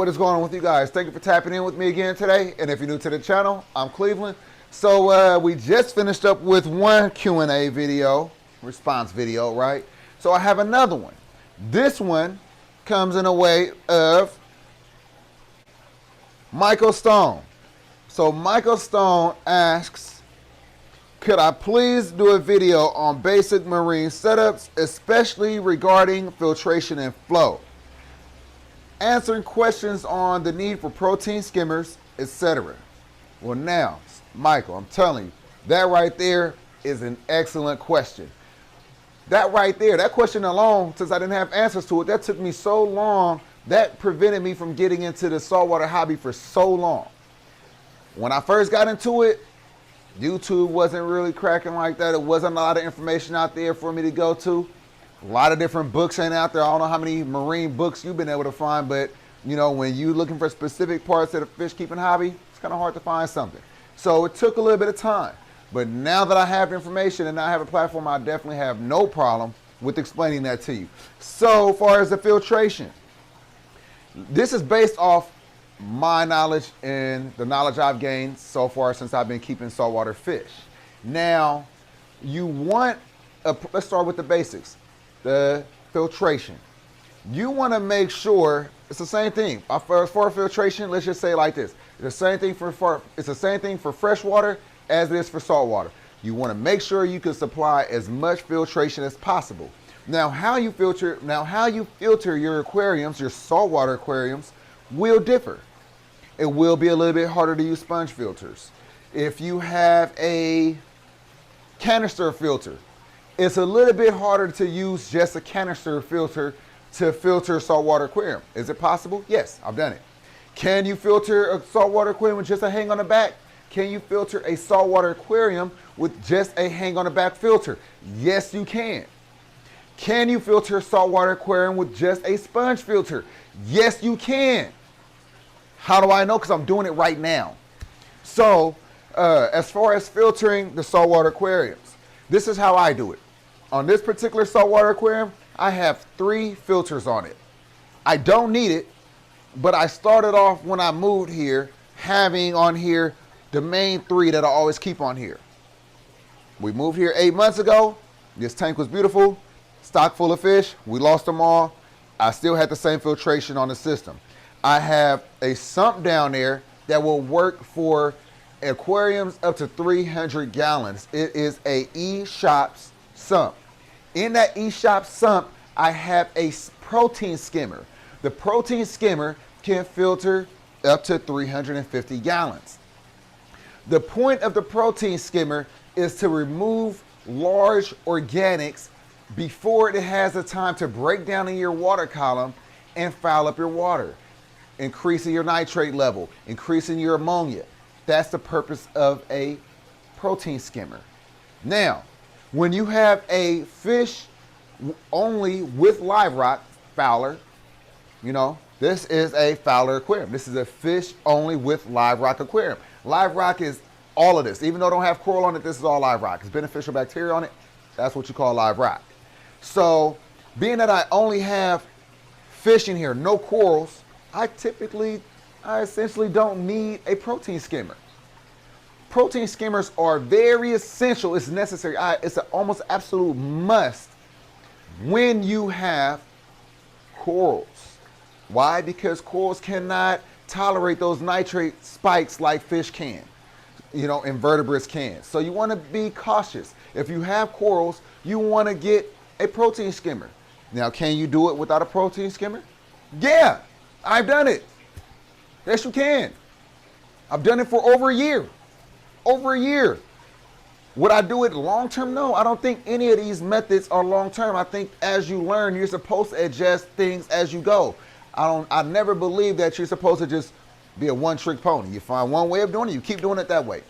what is going on with you guys? Thank you for tapping in with me again today. And if you're new to the channel, I'm Cleveland. So we just finished up with one Q&A video, response video, right? So I have another one. This one comes in a way of Michael Stone. So Michael Stone asks, could I please do a video on basic marine setups, especially regarding filtration and flow? Answering questions on the need for protein skimmers, etc. Well now, Michael, I'm telling you, that right there is an excellent question. That right there, that question alone, since I didn't have answers to it, that took me so long, that prevented me from getting into the saltwater hobby for so long. When I first got into it, YouTube wasn't really cracking like that. It wasn't a lot of information out there for me to go to. A lot of different books ain't out there. I don't know how many marine books you've been able to find, but you know, when you're looking for specific parts of the fish keeping hobby, it's kind of hard to find something. So it took a little bit of time. But now that I have information and I have a platform, I definitely have no problem with explaining that to you. So far as the filtration, this is based off my knowledge and the knowledge I've gained so far since I've been keeping saltwater fish. Now, let's start with the basics. The filtration. You want to make sure it's the same thing. For filtration, let's just say it like this. It's the same thing for fresh water as it is for salt water. You want to make sure you can supply as much filtration as possible. Now, how you filter your aquariums, your saltwater aquariums, will differ. It will be a little bit harder to use sponge filters. If you have a canister filter, it's a little bit harder to use just a canister filter to filter saltwater aquarium. Is it possible? Yes, I've done it. Can you filter a saltwater aquarium with just a hang on the back? Can you filter a saltwater aquarium with just a hang on the back filter? Yes, you can. Can you filter a saltwater aquarium with just a sponge filter? Yes, you can. How do I know? Because I'm doing it right now. So, as far as filtering the saltwater aquariums, this is how I do it. On this particular saltwater aquarium, I have 3 filters on it. I don't need it, but I started off when I moved here having on here the main 3 that I always keep on here. We moved here 8 months ago. This tank was beautiful, stock full of fish. We lost them all. I still had the same filtration on the system. I have a sump down there that will work for aquariums up to 300 gallons. It is a E-Shops sump. In that E-Shops sump, I have a protein skimmer. The protein skimmer can filter up to 350 gallons. The point of the protein skimmer is to remove large organics before it has the time to break down in your water column and foul up your water, increasing your nitrate level, increasing your ammonia. That's the purpose of a protein skimmer. Now, when you have a fish only with live rock fowler, you know, this is a fowler aquarium. This is a fish only with live rock aquarium. Live rock is all of this. Even though it don't have coral on it, this is all live rock. It's beneficial bacteria on it. That's what you call live rock. So, being that I only have fish in here, no corals, I essentially don't need a protein skimmer. Protein skimmers are very essential. It's necessary. It's an almost absolute must when you have corals. Why? Because corals cannot tolerate those nitrate spikes like fish can, you know, invertebrates can. So you want to be cautious. If you have corals, you want to get a protein skimmer. Now, can you do it without a protein skimmer? Yeah, I've done it. Yes, you can. I've done it for over a year. Over a year. Would I do it long term? No, I don't think any of these methods are long term. I think as you learn, you're supposed to adjust things as you go. I never believe that you're supposed to just be a one-trick pony. You find one way of doing it, you keep doing it that way.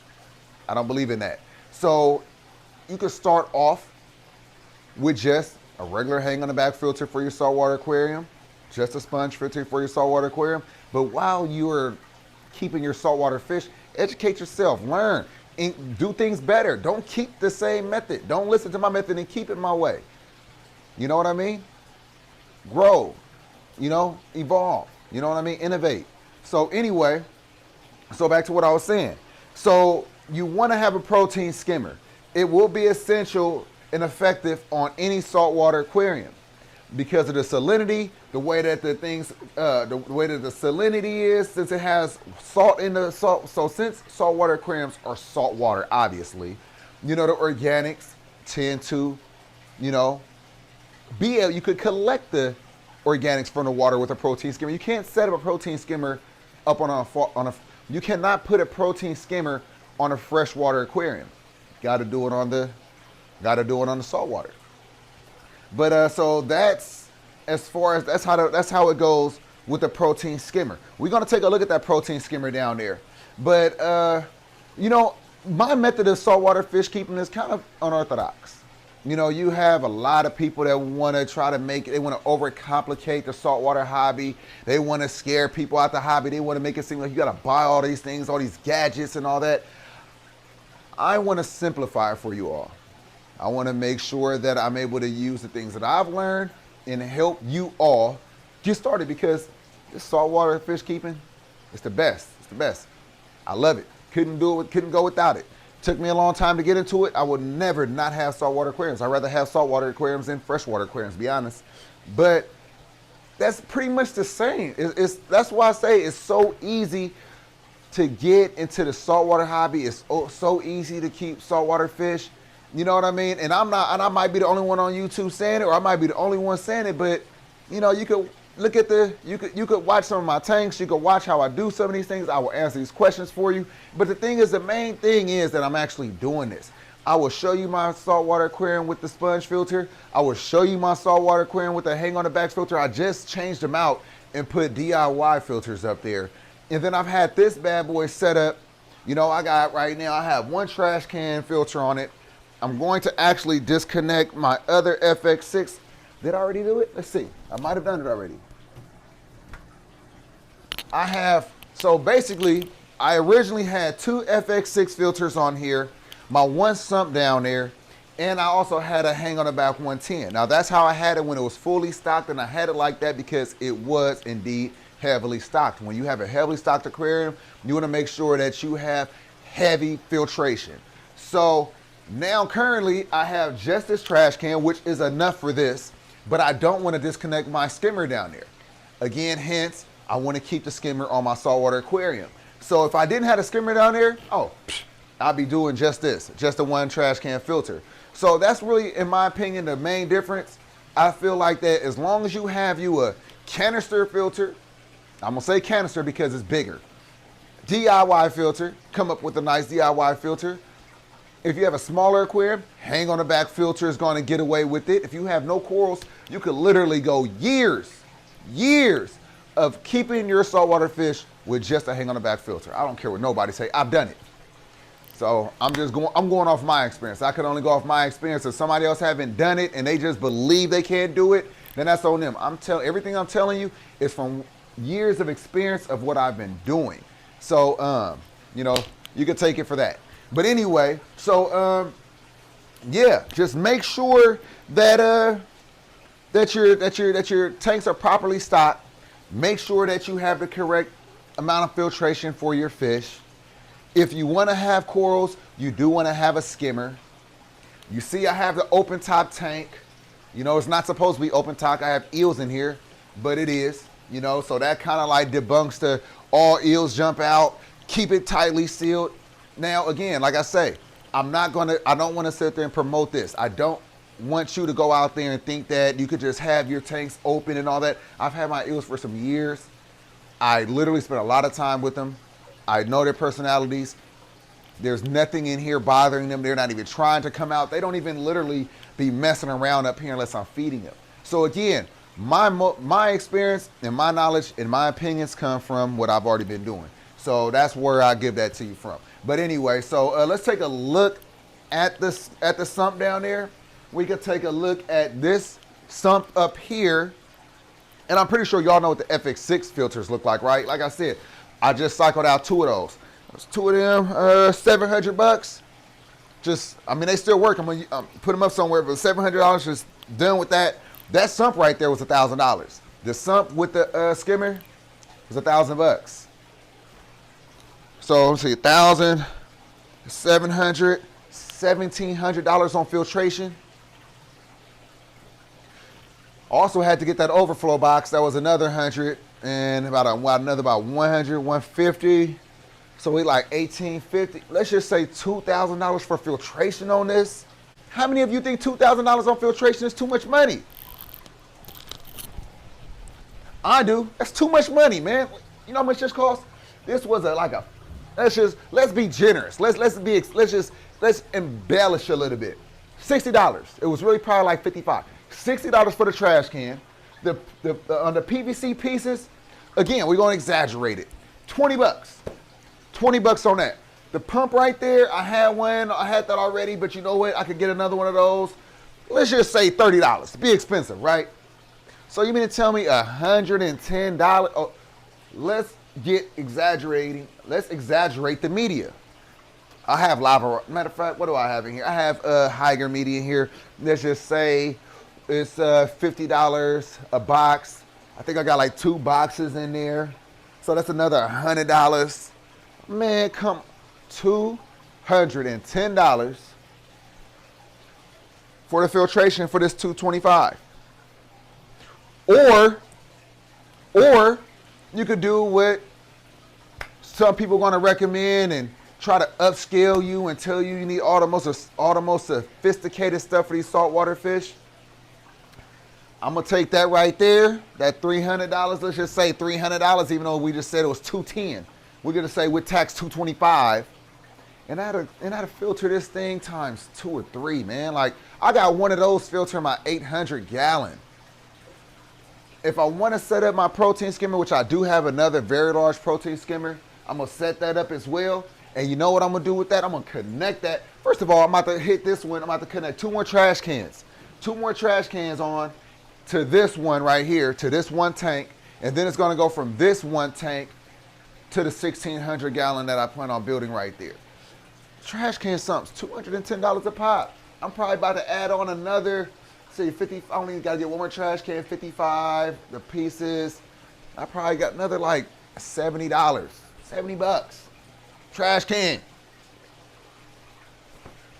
I don't believe in that. So you can start off with just a regular hang on the back filter for your saltwater aquarium, just a sponge filter for your saltwater aquarium. But while you're keeping your saltwater fish, educate yourself, learn, and do things better. Don't keep the same method. Don't listen to my method and keep it my way. You know what I mean? Grow, you know, evolve. You know what I mean? Innovate. So anyway, so back to what I was saying. So you want to have a protein skimmer. It will be essential and effective on any saltwater aquarium because of the salinity, the way that the things, the way that the salinity is, since it has salt in the salt. So since saltwater aquariums are saltwater, obviously, you know, the organics tend to, you know, be able, you could collect the organics from the water with a protein skimmer. You can't set up a protein skimmer up on a you cannot put a protein skimmer on a freshwater aquarium. Got to do it on the saltwater. But so that's as far as that's how it goes with the protein skimmer. We're gonna take a look at that protein skimmer down there. But you know, my method of saltwater fish keeping is kind of unorthodox. You know, you have a lot of people that want to try to make it, they want to overcomplicate the saltwater hobby. They want to scare people out the hobby. They want to make it seem like you got to buy all these things, all these gadgets and all that. I want to simplify it for you all. I want to make sure that I'm able to use the things that I've learned and help you all get started because this saltwater fish keeping, it's the best. It's the best. I love it. Couldn't go without it. Took me a long time to get into it. I would never not have saltwater aquariums. I'd rather have saltwater aquariums than freshwater aquariums, to be honest. But that's pretty much the same. That's why I say it's so easy to get into the saltwater hobby. It's so easy to keep saltwater fish. You know what I mean? And I might be the only one on YouTube saying it, or I might be the only one saying it, but you know, you could look at you could watch some of my tanks, you could watch how I do some of these things. I will answer these questions for you. But the thing is, the main thing is that I'm actually doing this. I will show you my saltwater aquarium with the sponge filter. I will show you my saltwater aquarium with the hang on the back filter. I just changed them out and put DIY filters up there. And then I've had this bad boy set up. You know, I have one trash can filter on it. I'm going to actually disconnect my other FX6. Did I already do it? Let's see. I might have done it already. So basically, I originally had two FX6 filters on here, my one sump down there, and I also had a hang on the back 110. Now that's how I had it when it was fully stocked, and I had it like that because it was indeed heavily stocked. When you have a heavily stocked aquarium, you want to make sure that you have heavy filtration. So now currently I have just this trash can, which is enough for this, but I don't want to disconnect my skimmer down there. Again, hence, I want to keep the skimmer on my saltwater aquarium. So if I didn't have a skimmer down there, I'd be doing just this, just the one trash can filter. So that's really, in my opinion, the main difference. I feel like that as long as you have a canister filter, I'm gonna say canister because it's bigger, DIY filter, come up with a nice DIY filter. If you have a smaller aquarium, hang on the back filter is going to get away with it. If you have no corals, you could literally go years of keeping your saltwater fish with just a hang on the back filter. I don't care what nobody say. I've done it. So I'm going off my experience. I can only go off my experience. If somebody else haven't done it and they just believe they can't do it, then that's on them. Everything I'm telling you is from years of experience of what I've been doing. So, you know, you can take it for that. But anyway, so yeah, just make sure that that your tanks are properly stocked. Make sure that you have the correct amount of filtration for your fish. If you want to have corals, you do want to have a skimmer. You see, I have the open top tank. You know, it's not supposed to be open top. I have eels in here, but it is. You know, so that kind of like debunks the all eels jump out. Keep it tightly sealed. Now, again, like I say, I don't want to sit there and promote this. I don't want you to go out there and think that you could just have your tanks open and all that. I've had my eels for some years. I literally spent a lot of time with them. I know their personalities. There's nothing in here bothering them. They're not even trying to come out. They don't even literally be messing around up here unless I'm feeding them. So again, my experience and my knowledge and my opinions come from what I've already been doing. So that's where I give that to you from. But anyway, so let's take a look at the sump down there. We could take a look at this sump up here. And I'm pretty sure y'all know what the FX6 filters look like, right? Like I said, I just cycled out two of those. There's two of them, $700. I mean, they still work. I'm gonna put them up somewhere, but $700 just done with that. That sump right there was $1,000. The sump with the skimmer, It's $1,000. So let's see, $1,000, $700, $1,700 on filtration. Also had to get that overflow box. That was another 100 and about 100, 150. So we like $1,850. Let's just say $2,000 for filtration on this. How many of you think $2,000 on filtration is too much money? I do. That's too much money, man. You know how much this cost? This was let's be generous. Let's embellish a little bit. $60. It was really probably like $55. $60 for the trash can. On the PVC pieces, again, we're gonna exaggerate it. $20. $20 on that. The pump right there, I had that already, but you know what? I could get another one of those. Let's just say $30. It'd be expensive, right? So you mean to tell me $110? Oh, let's exaggerate the media. I have lava. Matter of fact, what do I have in here? I have Hygger media here. Let's just say it's $50 a box. I think I got like 2 boxes in there. So that's another $100. Man, come $210 for the filtration for this $225. Or you could do what some people are going to recommend and try to upscale you and tell you need all the most sophisticated stuff for these saltwater fish. I'm going to take that right there, that $300. Let's just say $300, even though we just said it was $210. We're going to say with tax $225. And I had to filter this thing times 2 or 3, man. Like, I got one of those filtering my 800 gallon. If I want to set up my protein skimmer, which I do have another very large protein skimmer, I'm going to set that up as well. And you know what I'm going to do with that? I'm going to connect that. First of all, I'm about to hit this one. I'm about to connect 2 more trash cans. 2 more trash cans on to this one right here, to this one tank. And then it's going to go from this one tank to the 1,600 gallon that I plan on building right there. Trash can Sumps, $210 a pop. I'm probably about to add on another, say 50, I only got to get one more trash can, 55, the pieces. I probably got another like $70, $70. Trash can.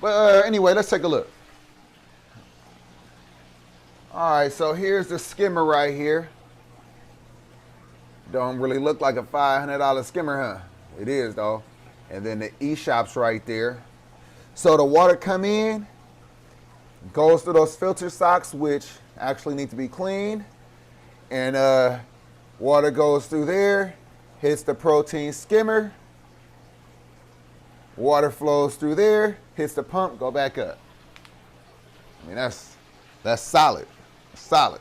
But anyway, let's take a look. All right, so here's the skimmer right here. Don't really look like a $500 skimmer, huh? It is though. And then the e-shops right there. So the water come in, goes through those filter socks, which actually need to be cleaned. And water goes through there, hits the protein skimmer. Water flows through there, hits the pump, go back up. I mean, that's solid, solid.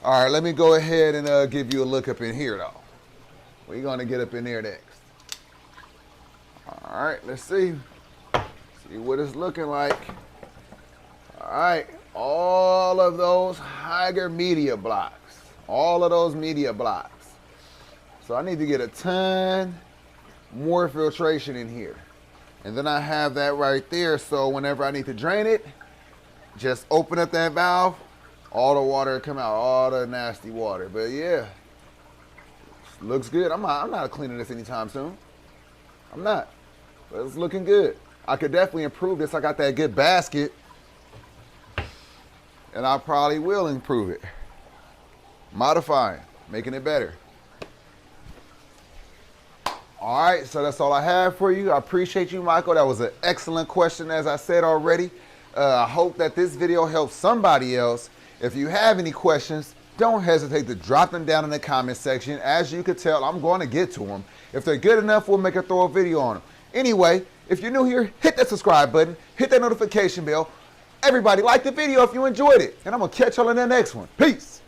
All right, let me go ahead and give you a look up in here though. We're gonna get up in there next. All right, let's see what it's looking like. All right, all of those Hygger media blocks, all of those media blocks. So I need to get a ton more filtration in here. And then I have that right there, so whenever I need to drain it, just open up that valve, all the water will come out, all the nasty water. But yeah, looks good. I'm not cleaning this anytime soon. I'm not. But it's looking good. I could definitely improve this. I got that good basket. And I probably will improve it. Modifying, making it better. All right, so that's all I have for you. I appreciate you, Michael. That was an excellent question, as I said already. I hope that this video helps somebody else. If you have any questions, don't hesitate to drop them down in the comment section. As you can tell, I'm going to get to them. If they're good enough, we'll throw a video on them. Anyway, if you're new here, hit that subscribe button, hit that notification bell. Everybody, like the video if you enjoyed it. And I'm going to catch y'all in the next one. Peace.